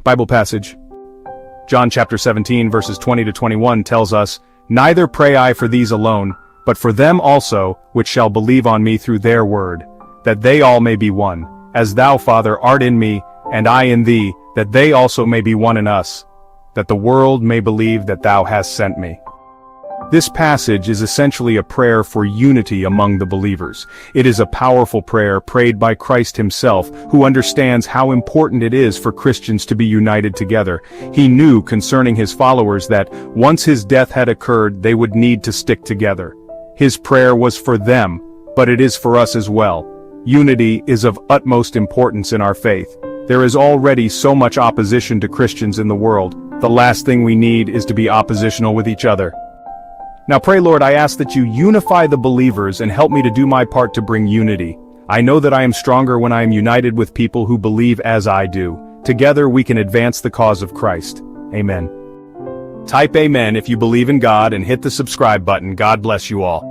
Bible passage. John chapter 17 verses 20 to 21 tells us, "Neither pray I for these alone, but for them also, which shall believe on me through their word, that they all may be one, as thou, Father, art in me, and I in thee, that they also may be one in us, that the world may believe that thou hast sent me." This passage is essentially a prayer for unity among the believers. It is a powerful prayer prayed by Christ himself, who understands how important it is for Christians to be united together. He knew concerning his followers that, once his death had occurred, they would need to stick together. His prayer was for them, but it is for us as well. Unity is of utmost importance in our faith. There is already so much opposition to Christians in the world. The last thing we need is to be oppositional with each other. Now pray, Lord, I ask that you unify the believers and help me to do my part to bring unity. I know that I am stronger when I am united with people who believe as I do. Together we can advance the cause of Christ. Amen. Type amen if you believe in God and hit the subscribe button. God bless you all.